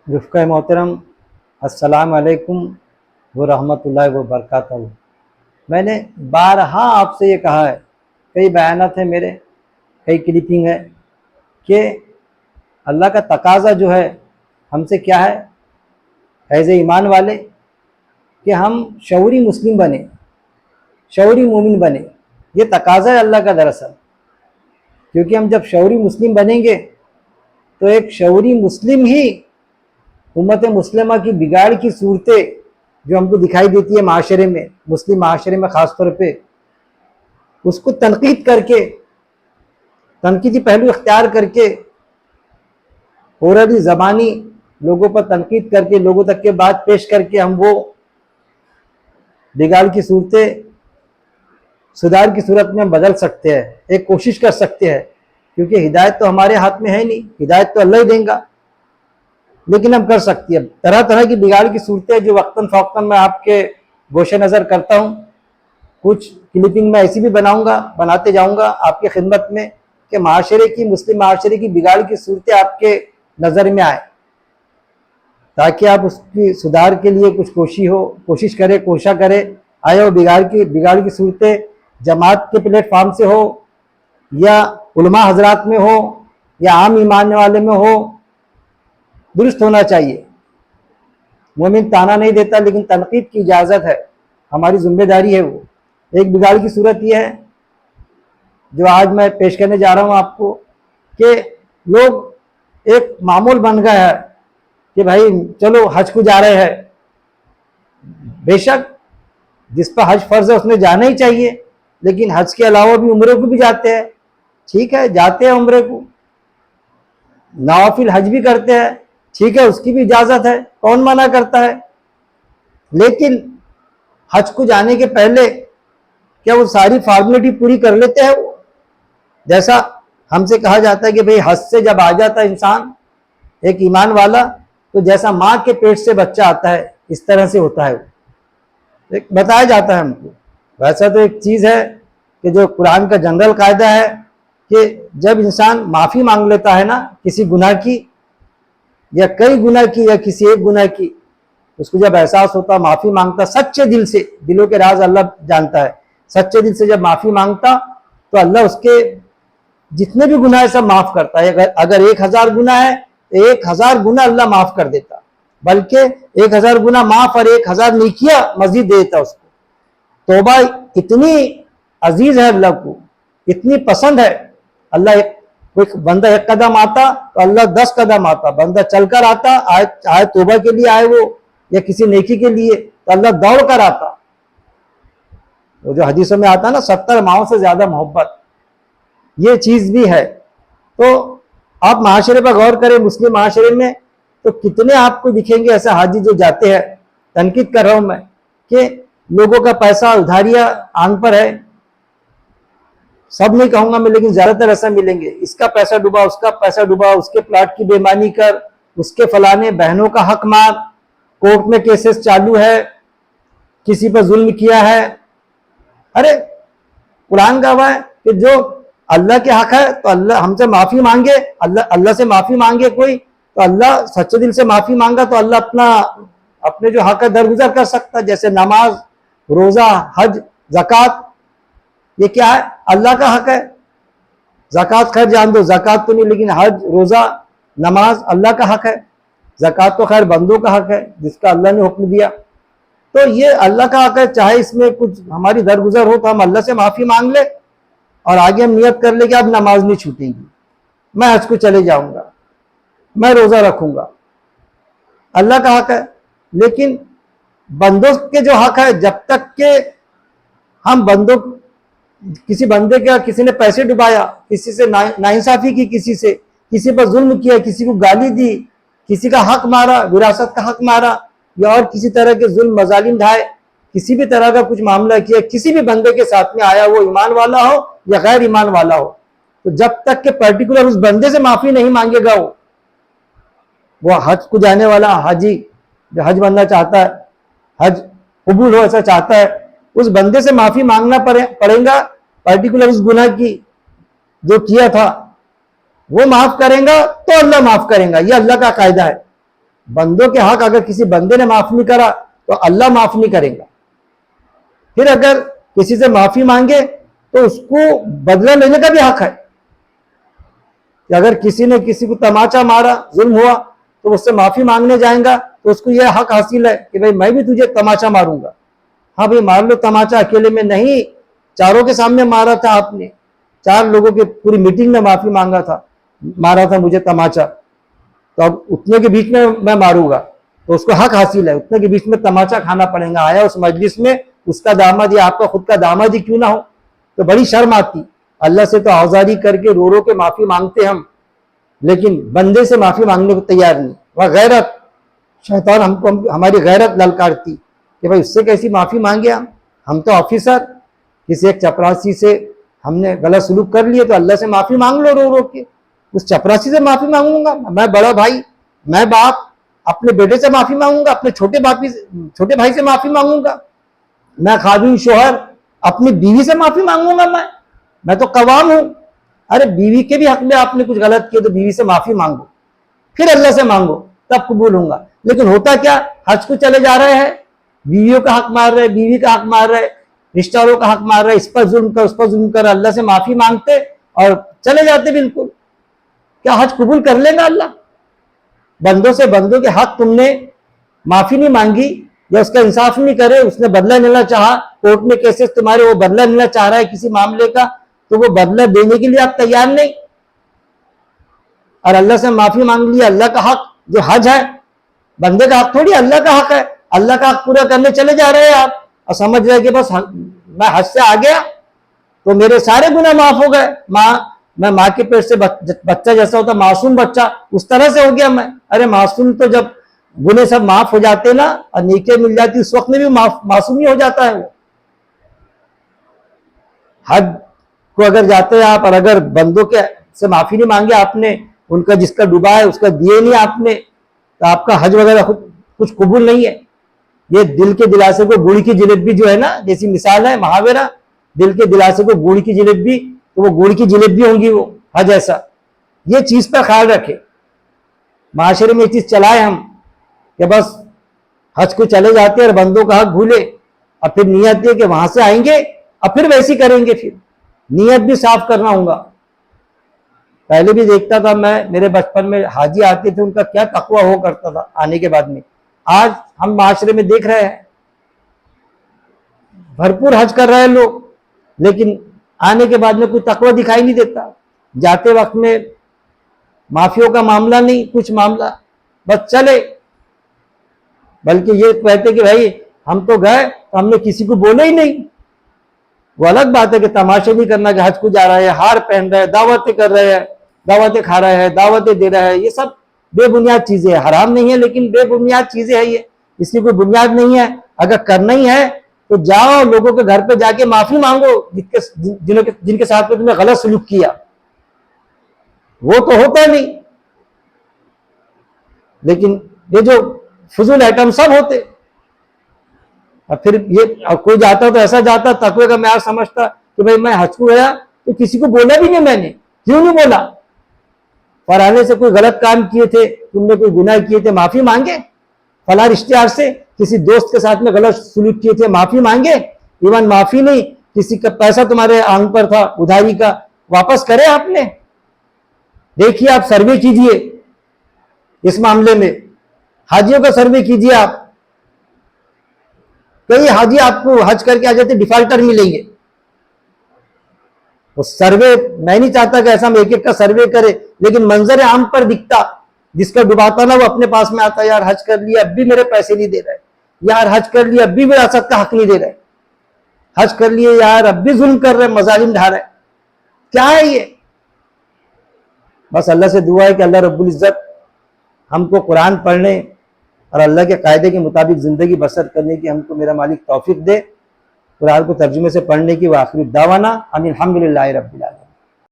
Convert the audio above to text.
رفقہ محترم، السلام علیکم ورحمۃ اللہ وبرکاتہ۔ میں نے بارہا آپ سے یہ کہا ہے، کئی بیانات ہیں میرے، کئی کلپنگ ہے، کہ اللہ کا تقاضا جو ہے ہم سے کیا ہے ایز ایمان والے، کہ ہم شعوری مسلم بنے، شعوری مومن بنے۔ یہ تقاضا ہے اللہ کا دراصل، کیونکہ ہم جب شعوری مسلم بنیں گے تو ایک شعوری مسلم ہی امت مسلمہ کی بگاڑ کی صورتیں جو ہم کو دکھائی دیتی ہے معاشرے میں، مسلم معاشرے میں خاص طور پہ، اس کو تنقید کر کے، تنقیدی پہلو اختیار کر کے، اوریڈی زبانی لوگوں پر تنقید کر کے، لوگوں تک کے بات پیش کر کے ہم وہ بگاڑ کی صورتیں سدھار کی صورت میں ہم بدل سکتے ہیں، ایک کوشش کر سکتے ہیں، کیونکہ ہدایت تو ہمارے ہاتھ میں ہے نہیں، ہدایت تو اللہ ہی دیں گا، لیکن ہم کر سکتے ہیں۔ طرح طرح کی بگاڑ کی صورتیں جو وقتاً فوقتاً میں آپ کے گوشے نظر کرتا ہوں، کچھ کلپنگ میں ایسی بھی بناتے جاؤں گا آپ کی خدمت میں، کہ معاشرے کی، مسلم معاشرے کی بگاڑ کی صورتیں آپ کے نظر میں آئے، تاکہ آپ اس کی سدھار کے لیے کچھ کوشش کرے۔ آیا وہ بگاڑ کی صورتیں جماعت کے پلیٹ فارم سے ہو، یا علماء حضرات میں ہو، یا عام ایمان والے میں ہو، درست ہونا چاہیے۔ مومن تانا نہیں دیتا، لیکن تنقید کی اجازت ہے، ہماری ذمہ داری ہے وہ۔ ایک بگاڑ کی صورت یہ ہے جو آج میں پیش کرنے جا رہا ہوں آپ کو، کہ لوگ ایک معمول بن گیا ہے کہ بھائی چلو حج کو جا رہے ہیں۔ بے شک جس پر حج فرض ہے اس نے جانا ہی چاہیے، لیکن حج کے علاوہ بھی عمرے کو بھی جاتے ہیں، ٹھیک ہے، جاتے ہیں عمرے کو، نوافل حج بھی کرتے ہیں، ٹھیک ہے، اس کی بھی اجازت ہے، کون منع کرتا ہے؟ لیکن حج کو جانے کے پہلے کیا وہ ساری فارمیلٹی پوری کر لیتے ہیں؟ وہ جیسا ہم سے کہا جاتا ہے کہ بھئی حج سے جب آ جاتا ہے انسان ایک ایمان والا، تو جیسا ماں کے پیٹ سے بچہ آتا ہے اس طرح سے ہوتا ہے، وہ بتایا جاتا ہے ہم کو۔ ویسا تو ایک چیز ہے کہ جو قرآن کا جنرل قاعدہ ہے کہ جب انسان معافی مانگ لیتا ہے نا کسی گناہ کی، یا کئی گناہ کی، یا کسی ایک گناہ کی، اس کو جب احساس ہوتا، معافی مانگتا سچے دل سے، دلوں کے راز اللہ جانتا ہے، سچے دل سے جب معافی مانگتا تو اللہ اس کے جتنے بھی گناہ سب معاف کرتا ہے۔ اگر 1000 گناہ ہے تو 1000 گناہ اللہ معاف کر دیتا، بلکہ 1000 گناہ معاف اور 1000 نیکیاں مزید دیتا اس کو۔ توبہ اتنی عزیز ہے اللہ کو، اتنی پسند ہے۔ اللہ کوئی بندہ 1 قدم آتا تو اللہ 10 قدم آتا، بندہ چل کر آتا، آئے توبہ کے لیے آئے وہ، یا کسی نیکی کے لیے، تو اللہ دوڑ کر آتا۔ وہ جو حدیثوں میں آتا ہے نا 70 ماؤں سے زیادہ محبت، یہ چیز بھی ہے۔ تو آپ معاشرے پر غور کریں، مسلم معاشرے میں تو کتنے آپ کو دکھیں گے ایسے حاجی جو جاتے ہیں، تنقید کر رہا ہوں میں، کہ لوگوں کا پیسہ ادھاریاں آن پر ہے، سب نہیں کہوں گا میں لیکن زیادہ تر ایسا ملیں گے، اس کا پیسہ ڈوبا، اس کا پیسہ ڈوبا، اس کے پلاٹ کی بےمانی کر، اس کے فلانے بہنوں کا حق مار، کورٹ میں کیسز چالو ہے، کسی پر ظلم کیا ہے۔ ارے قرآن کا ہے کہ جو اللہ کے حق ہے تو اللہ ہم سے معافی مانگے، اللہ سے معافی مانگے کوئی، تو اللہ سچے دل سے معافی مانگا تو اللہ اپنے جو حق ہے درگزر کر سکتا ہے، جیسے نماز، روزہ، حج، زکوٰۃ، یہ کیا ہے؟ اللہ کا حق ہے۔ زکوٰۃ خیر جان دو، زکوٰۃ تو نہیں، لیکن حج، روزہ، نماز اللہ کا حق ہے، زکوٰۃ تو خیر بندوں کا حق ہے جس کا اللہ نے حکم دیا۔ تو یہ اللہ کا حق ہے، چاہے اس میں کچھ ہماری درگزر ہو تو ہم اللہ سے معافی مانگ لیں، اور آگے ہم نیت کر لیں کہ اب نماز نہیں چھوٹے گی، میں حج کو چلے جاؤں گا، میں روزہ رکھوں گا، اللہ کا حق ہے۔ لیکن بندوں کے جو حق ہے، جب تک کہ ہم کسی بندے کا کسی نے پیسے ڈبایا، کسی سے ناانصافی کی، کسی پر ظلم کیا، کسی کو گالی دی، کسی کا حق مارا، وراثت کا حق مارا، یا اور کسی طرح کے ظلم مظالم ڈھائے، کسی بھی طرح کا کچھ معاملہ کیا، کسی بھی بندے کے ساتھ میں آیا، وہ ایمان والا ہو یا غیر ایمان والا ہو، تو جب تک کہ پرٹیکولر اس بندے سے معافی نہیں مانگے گا، وہ حج کو جانے والا حاجی جو حج بننا چاہتا ہے، حج قبول ہو ایسا چاہتا ہے، اس بندے سے معافی مانگنا پڑے گا، پرٹیکولر اس گناہ کی جو کیا تھا وہ معاف کریں گا تو اللہ معاف کریں گا، یہ اللہ کا قاعدہ ہے۔ بندوں کے حق اگر کسی بندے نے معاف نہیں کرا تو اللہ معاف نہیں کرے گا. پھر اگر کسی سے معافی مانگے تو اس کو بدلہ لینے کا بھی حق ہے کہ اگر کسی نے کسی کو تماچا مارا، ظلم ہوا، تو اس سے معافی مانگنے جائیں گا تو اس کو یہ حق حاصل ہے کہ بھائی میں بھی تجھے تماچا ماروں گا. ہاں بھائی مار لو تماچا، اکیلے میں نہیں، چاروں کے سامنے مارا تھا آپ نے، 4 لوگوں کے پوری میٹنگ میں معافی مانگا تھا، مارا تھا مجھے تماچا، تو اب اتنے کے بیچ میں ماروں گا تو اس کو حق حاصل ہے، اتنے کے بیچ میں تماچا کھانا پڑے گا. آیا اس مجلس میں اس کا داماد یا آپ کا خود کا داماد ہی کیوں نہ ہو تو بڑی شرم آتی. اللہ سے تو آزاری کر کے رو رو کے معافی مانگتے ہم، لیکن بندے سے معافی مانگنے کو تیار نہیں. وہ غیرت، شیطان ہم کو ہماری غیرت للکارتی کہ بھائی اس سے کیسی معافی مانگے ہم تو آفیسر، کسی ایک چپراسی سے ہم نے غلط سلوک کر لیے تو اللہ سے معافی مانگ لو رو رو کے. اس چپراسی سے معافی مانگوں گا میں؟ بڑا بھائی، میں باپ اپنے بیٹے سے معافی مانگوں گا، اپنے چھوٹے بھائی سے معافی مانگوں گا، میں خادم شوہر اپنی بیوی سے معافی مانگوں گا؟ میں تو قوام ہوں. ارے بیوی کے بھی حق میں آپ نے کچھ غلط کیا تو بیوی سے معافی مانگو، پھر اللہ سے مانگو، تب قبول ہوں گا. لیکن ہوتا کیا، حج کو چلے جا رہے ہیں، بیویوں کا حق مار رہے، بیوی کا حق مار رہے، رشتہ داروں کا حق مار رہے، اس پر ظلم کر اس پر ظلم کر، اللہ سے معافی مانگتے اور چلے جاتے. بالکل کیا حج قبول کر لے گا اللہ؟ بندوں سے بندوں کے حق تم نے معافی نہیں مانگی یا اس کا انصاف نہیں کرے، اس نے بدلہ لینا چاہا، کورٹ میں کیسز تمہارے، وہ بدلہ لینا چاہ رہا ہے کسی معاملے کا تو وہ بدلہ دینے کے لیے آپ تیار نہیں، اور اللہ سے معافی مانگ لیا. اللہ کا حق جو حج ہے، بندے کا حق تھوڑی، اللہ کا حق ہے. اللہ کا حق پورا کرنے چلے جا رہے ہیں آپ اور سمجھ رہے کہ بس میں حج سے آ گیا تو میرے سارے گناہ معاف ہو گئے. میں ماں کے پیٹ سے بچہ جیسا ہوتا معصوم بچہ اس طرح سے ہو گیا میں. ارے معصوم تو جب گناہ سب معاف ہو جاتے نا اور نیکیاں مل جاتی اس وقت میں بھی معصوم ہی ہو جاتا ہے وہ. حج کو اگر جاتے ہیں آپ اور اگر بندوں کے سے معافی نہیں مانگے آپ نے، ان کا جس کا ڈوبا ہے اس کا دیے نہیں آپ نے، تو آپ کا حج وغیرہ کچھ قبول نہیں ہے. یہ دل کے دلاسے کو گڑ کی جلیبی جو ہے نا، جیسی مثال ہے محاورہ، دل کے دلاسے کو گڑ کی جلیبی، تو وہ گڑ کی جلیبی ہوں گی وہ حج ایسا. یہ چیز پر خیال رکھے، معاشرے میں یہ چیز چلائے ہم کہ بس حج کو چلے جاتے اور بندوں کا حق بھولے، اور پھر نیت یہ کہ وہاں سے آئیں گے اور پھر ویسی کریں گے. پھر نیت بھی صاف کرنا ہوگا. پہلے بھی دیکھتا تھا میں، میرے بچپن میں حاجی آتے تھے ان کا کیا تقویٰ ہو کرتا تھا آنے کے بعد میں. آج ہم معاشرے میں دیکھ رہے ہیں بھرپور حج کر رہے ہیں لوگ، لیکن آنے کے بعد میں کوئی تقویٰ دکھائی نہیں دیتا. جاتے وقت میں معافیوں کا معاملہ نہیں، کچھ معاملہ بس چلے، بلکہ یہ کہتے کہ بھائی ہم تو گئے تو ہم نے کسی کو بولے ہی نہیں. وہ الگ بات ہے کہ تماشے نہیں کرنا کہ حج کو جا رہے ہیں، ہار پہن رہے ہیں، دعوتیں کر رہے ہیں، دعوتیں کھا رہے ہیں، دعوتیں دے رہے ہیں، یہ سب بے بنیاد چیزیں ہیں. حرام نہیں ہے لیکن بے بنیاد چیزیں ہیں، یہ اس کی کوئی بنیاد نہیں ہے. اگر کرنا ہی ہے تو جاؤ لوگوں کے گھر پہ جا کے معافی مانگو جن کے ساتھ میں تم نے غلط سلوک کیا. وہ تو ہوتا نہیں، لیکن یہ جو فضول آئٹم سب ہوتے. اور پھر یہ کوئی جاتا تو ایسا جاتا تقوی کا معیار سمجھتا کہ بھائی میں حج کو گیا تو کسی کو بولا بھی نہیں، میں نے کیوں نہیں بولا؟ فلانے سے کوئی غلط کام کیے تھے، تم نے کوئی گناہ کیے تھے، معافی مانگے. فلاں رشتے دار سے کسی دوست کے ساتھ میں غلط سلوک کیے تھے، معافی مانگے. ایون معافی نہیں، کسی کا پیسہ تمہارے آنکھ پر تھا ادھاری کا، واپس کرے آپ نے؟ دیکھیے آپ سروے کیجئے اس معاملے میں، حاجیوں کا سروے کیجئے آپ. کئی حاجی آپ کو حج کر کے آ جاتے ڈیفالٹر ملیں گے. وہ سروے میں نہیں چاہتا کہ ایسا ہم ایک ایک کا سروے کرے، لیکن منظر عام پر دکھتا، جس کا ڈباتا نا وہ اپنے پاس میں آتا، یار حج کر لیا اب بھی میرے پیسے نہیں دے رہے، یار حج کر لیا اب بھی وراثت کا حق نہیں دے رہے، حج کر لیے یار اب بھی ظلم کر رہے، مظالم ڈھا رہے. کیا ہے یہ؟ بس اللہ سے دعا ہے کہ اللہ رب العزت ہم کو قرآن پڑھنے اور اللہ کے قاعدے کے مطابق زندگی بسر کرنے کی ہم کو میرا مالک توفیق دے. قرآن کو ترجمے سے پڑھنے کی. وآخر دعوانا ان الحمدللہ رب العالمین.